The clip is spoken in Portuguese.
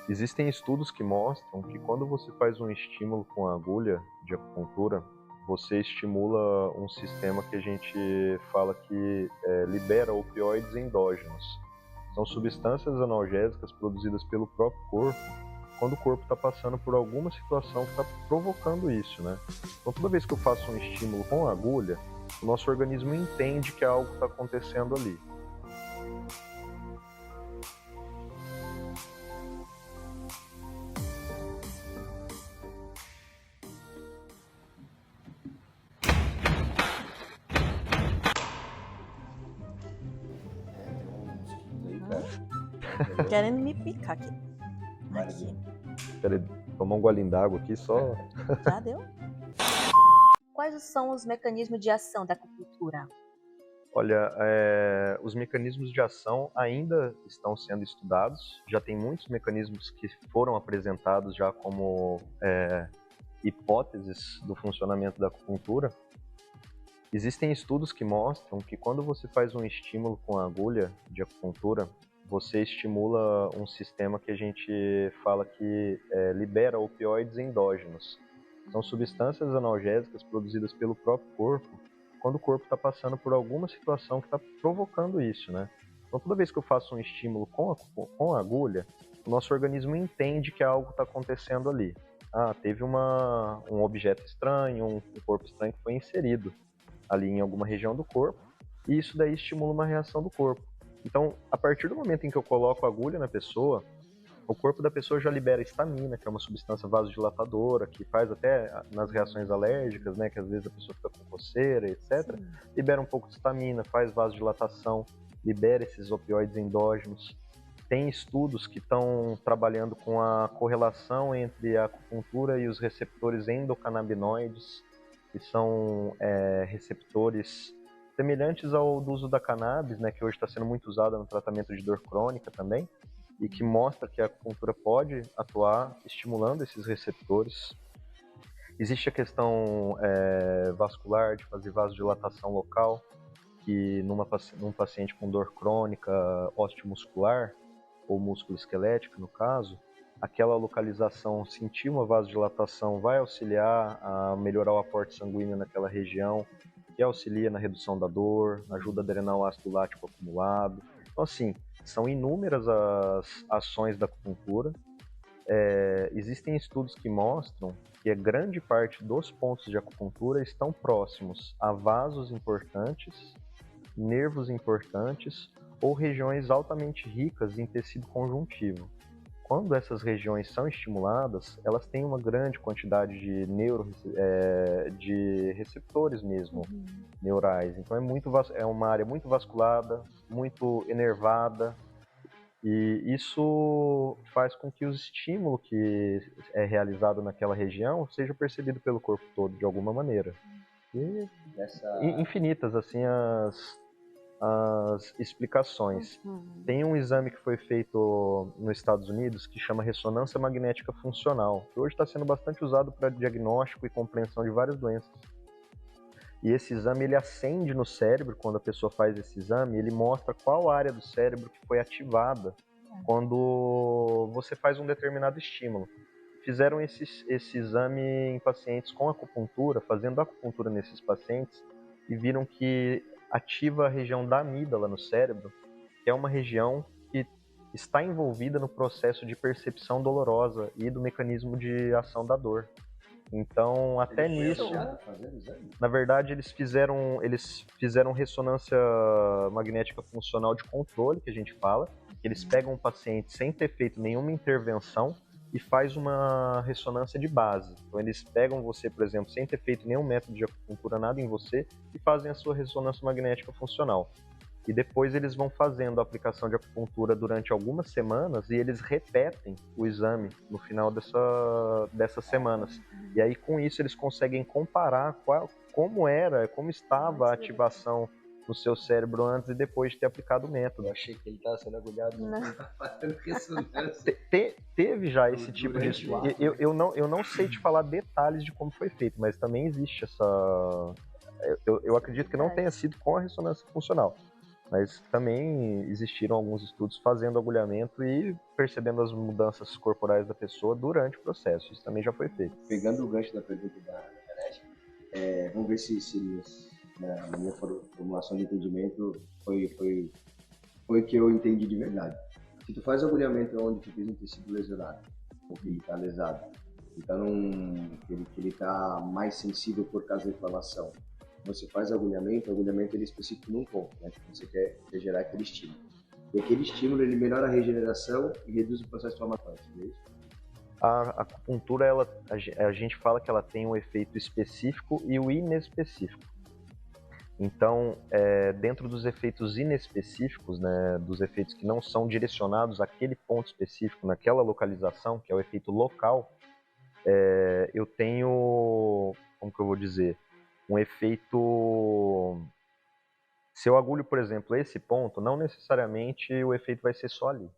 Existem estudos que mostram que quando você faz um estímulo com a agulha de acupuntura, você estimula um sistema que a gente fala que libera opioides endógenos. São substâncias analgésicas produzidas pelo próprio corpo quando o corpo está passando por alguma situação que está provocando isso, né? Então toda vez que eu faço um estímulo com a agulha, o nosso organismo entende que algo está acontecendo ali. Tem um mosquito aí, cara. Querendo me picar aqui. Peraí, tomar um golinho d'água aqui só. Já deu? Quais são os mecanismos de ação da acupuntura? Olha, os mecanismos de ação ainda estão sendo estudados. Já tem muitos mecanismos que foram apresentados já como hipóteses do funcionamento da acupuntura. Existem estudos que mostram que quando você faz um estímulo com a agulha de acupuntura, você estimula um sistema que a gente fala que libera opioides endógenos. São substâncias analgésicas produzidas pelo próprio corpo quando o corpo está passando por alguma situação que está provocando isso, né? Então toda vez que eu faço um estímulo com a agulha, o nosso organismo entende que algo está acontecendo ali. Teve um objeto estranho, um corpo estranho que foi inserido ali em alguma região do corpo, e isso daí estimula uma reação do corpo. Então, a partir do momento em que eu coloco a agulha na pessoa, o corpo da pessoa já libera histamina, que é uma substância vasodilatadora, que faz até nas reações alérgicas, né, que às vezes a pessoa fica com coceira, etc. Sim. Libera um pouco de histamina, faz vasodilatação, libera esses opioides endógenos. Tem estudos que estão trabalhando com a correlação entre a acupuntura e os receptores endocannabinoides, que são receptores semelhantes ao do uso da cannabis, né, que hoje está sendo muito usada no tratamento de dor crônica também, e que mostra que a acupuntura pode atuar estimulando esses receptores. Existe a questão vascular, de fazer vasodilatação local, que num paciente com dor crônica osteomuscular, ou músculo-esquelética no caso, aquela localização, sentir uma vasodilatação vai auxiliar a melhorar o aporte sanguíneo naquela região, que auxilia na redução da dor, ajuda a drenar o ácido lático acumulado. Então, assim, são inúmeras as ações da acupuntura. Existem estudos que mostram que a grande parte dos pontos de acupuntura estão próximos a vasos importantes, nervos importantes ou regiões altamente ricas em tecido conjuntivo. Quando essas regiões são estimuladas, elas têm uma grande quantidade de de receptores mesmo, neurais. Então é uma área muito vasculada, muito enervada, e isso faz com que o estímulo que é realizado naquela região seja percebido pelo corpo todo de alguma maneira. E infinitas assim as explicações. Tem um exame que foi feito nos Estados Unidos que chama ressonância magnética funcional, que hoje está sendo bastante usado para diagnóstico e compreensão de várias doenças. E esse exame ele acende no cérebro. Quando a pessoa faz esse exame, ele mostra qual área do cérebro que foi ativada quando você faz um determinado estímulo. Fizeram esse exame em pacientes com acupuntura, fazendo acupuntura nesses pacientes, e viram que ativa a região da amígdala no cérebro, que é uma região que está envolvida no processo de percepção dolorosa e do mecanismo de ação da dor. Então, até nisso, na verdade, eles fizeram ressonância magnética funcional de controle, que a gente fala. Eles pegam um paciente sem ter feito nenhuma intervenção e faz uma ressonância de base. Então eles pegam você, por exemplo, sem ter feito nenhum método de acupuntura, nada em você, e fazem a sua ressonância magnética funcional. E depois eles vão fazendo a aplicação de acupuntura durante algumas semanas, e eles repetem o exame no final dessas semanas. E aí com isso eles conseguem comparar como estava a ativação no seu cérebro antes e depois de ter aplicado o método. Eu achei que ele estava sendo agulhado, não estava fazendo ressonância. Teve já esse tipo de... Eu não sei te falar detalhes de como foi feito, mas também existe essa... Eu acredito que não tenha sido com a ressonância funcional, Mas também existiram alguns estudos fazendo agulhamento e percebendo as mudanças corporais da pessoa durante o processo. Isso também já foi feito. Pegando o gancho da pergunta da Janete, vamos ver se na minha formulação de entendimento foi o que eu entendi de verdade. Se tu faz agulhamento onde tu fez um tecido lesionado, ou que ele está lesado, que ele está mais sensível por causa da inflamação, você faz agulhamento ele é específico num ponto, né? Que você quer gerar aquele estímulo. E aquele estímulo, ele melhora a regeneração e reduz o processo inflamatório, é isso? A acupuntura, a gente fala que ela tem um efeito específico e o inespecífico. Então, dentro dos efeitos inespecíficos, né, dos efeitos que não são direcionados àquele ponto específico, naquela localização, que é o efeito local, eu tenho, como que eu vou dizer, um efeito... Se eu agulho, por exemplo, esse ponto, não necessariamente o efeito vai ser só ali.